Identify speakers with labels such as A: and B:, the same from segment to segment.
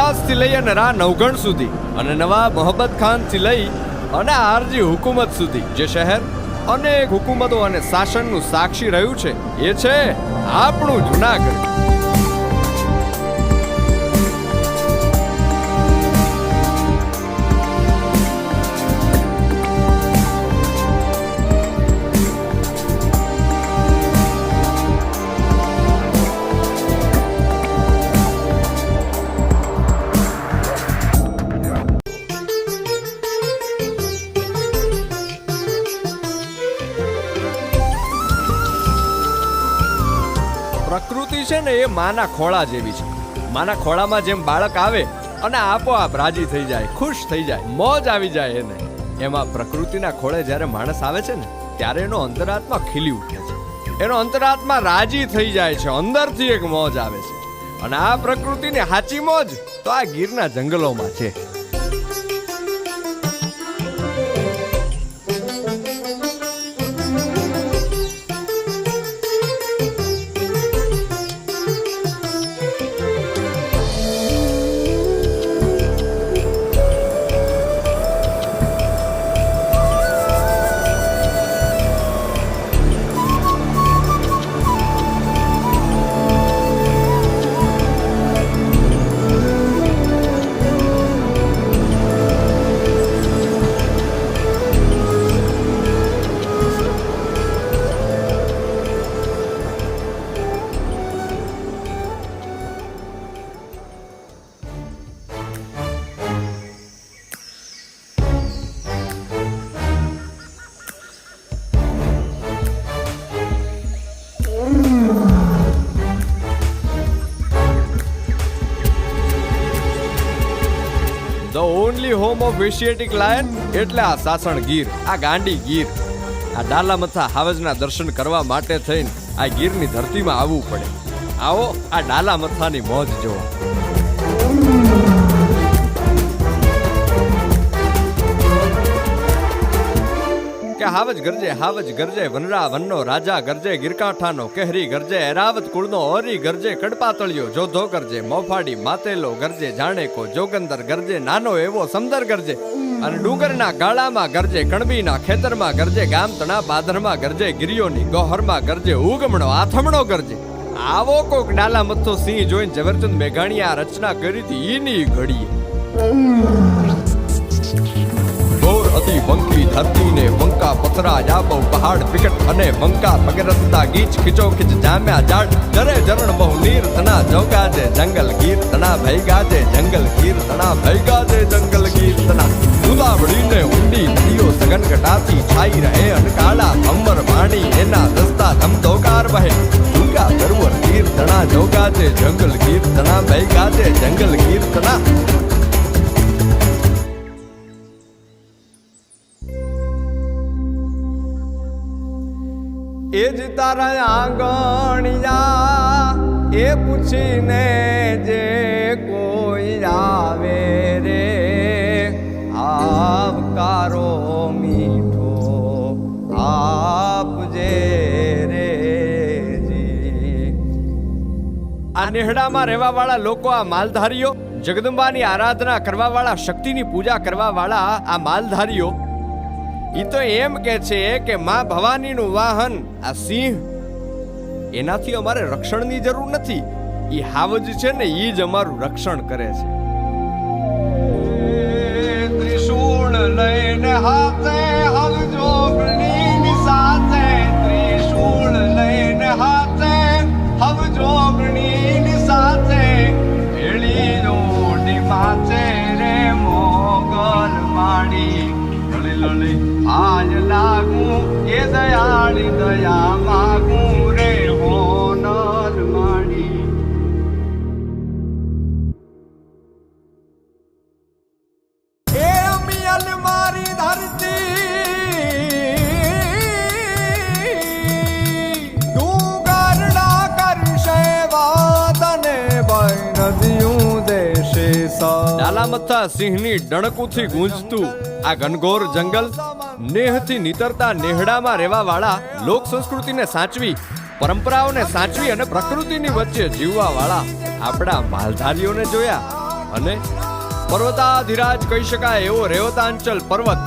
A: રિયાઝથી લઈ અને રા નવગણ સુધી, અને નવા મોહબ્બત ખાનથી લઈ અને આરજી હુકુમત સુધી જે શહેર અનેક હુકુમતો અને શાસનનું સાક્ષી રહ્યું છે એ છે આપણું જૂનાગઢ. પ્રકૃતિ છે ને એ માના ખોળા જેવી છે. માના ખોળામાં જેમ બાળક આવે અને આપોઆપ રાજી થઈ જાય, ખુશ થઈ જાય, મોજ આવી જાય એને, એમાં પ્રકૃતિના ખોળે જ્યારે માણસ આવે છે ને ત્યારે એનો અંતરાત્મા ખીલી ઉઠે છે, એનો અંતરાત્મા રાજી થઈ જાય છે, અંદરથી એક મોજ આવે છે. અને આ પ્રકૃતિની સાચી મોજ તો આ ગીરના જંગલોમાં છે. The only home of Asiatic lion એટલે આ સાસણ ગીર, આ ગાંડી ગીર. આ ડાલામથા હાવજના દર્શન કરવા માટે થઈને આ ગીરની ધરતીમાં આવવું પડે. આવો આ ડાલામથાની મોજ જુઓ. કે હાવજ ગરજે વનરા વનનો રાજા ગરજે, ગીરકાંઠાનો કેહરી ગરજે, એરાવત કુળનો ઓરી ગરજે, કડપાતળિયો જોધો ગરજે, મોફાડી માતેલો ગરજે, જાણેકો જોગંદર ગરજે, નાનો એવો સમદર ગરજે, અને ડુંગરના ગાળામાં ગરજે, કણબીના ખેતરમાં ગરજે, ગામતણા પાદરમાં ગરજે, ગિરિયોની ગોહરમાં ગરજે, ઉગમણો આથમણો ગરજે. આવો કોક ડાલા મથ્થો સિંહ જોઈને ઝવેરચંદ મેઘાણીએ આ રચના કરી હતી ઈની ઘડીએ. ઘોર હતી વંકી ધરતીને વંકા પથરા જાબો પહાડ વિકટ અને વંકા પગરતા ગીચ ખીચો ખીચ જામ્યા જાડ, જરે જરણ બહુ નીર તણા જોગા જે જંગલ ગીર તણા ભૈગા જે જંગલ ગીર તણા ભૈગા જે જંગલ ગીર તણા, ઉદાવડીને ઊંડી નદીઓ સઘન ઘટાતી છાઈ રહે અનકાળા અંબર વાણી એના રસ્તા ધમધોકાર વહે, ઝુંગા દરવર ગીર તણા જોગા જે જંગલ ગીર તણા ભૈગા જે જંગલ ગીર તણા. એ જ તારા આંગણિયા એ પૂછીને જે કોઈ આવે રે, આવકારો મીઠો આપજે રે જી. આ નેહડામાં રહેવા વાળા લોકો, આ માલધારીઓ, જગદંબાની આરાધના કરવા વાળા, શક્તિની પૂજા કરવા વાળા આ માલધારીઓ, ઈ તો એમ કે છે કે માં ભવાનીનું વાહન આ સિંહ, એનાથી અમારે રક્ષણની જરૂર નથી. ઈ હાવજ છે ને ઈ જ અમારું રક્ષણ કરે છે. ત્રિશૂળ લઈને હાથે હવજોગણીની સાથે, ત્રિશૂળ લઈને હાથે હવજોગણીની સાથે, ભેળી જોડી માથે રે મોગલ માડી, લલી આજ લાગું એ દયાળી દયા માગું રે હોનલ માડી. એ અમિયલ મારી ધરતી ડુંગરડા કરશે વાદને બન નદીયું દેશે સા. ડાલામથા સિંહની ડણકુથી ગૂંજતું આ ઘનઘોર જંગલ, નેહથી નીતરતા નેહડામાં રહેવા વાળા, લોક સંસ્કૃતિને સાચવી, પરંપરાઓને સાચવી અને પ્રકૃતિની વચ્ચે જીવવા વાળા આપણા માલધારીઓને જોયા અને પર્વતાધિરાજ કહી શકાય એવો રેવતાંચલ પર્વત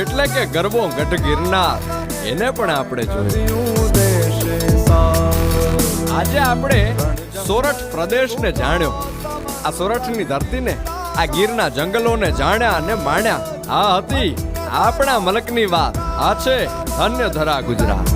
A: એટલે કે ગરબો ગઢ ગિરનાર, એને પણ આપણે જોયું. આજે આપણે સોરઠ પ્રદેશને જાણ્યો, આ સોરઠની ધરતીને, આ ગીરના જંગલોને જાણ્યા અને માણ્યા. આ હતી આપણા મલકની વાત. આ છે ધન્ય ધરા ગુજરાત.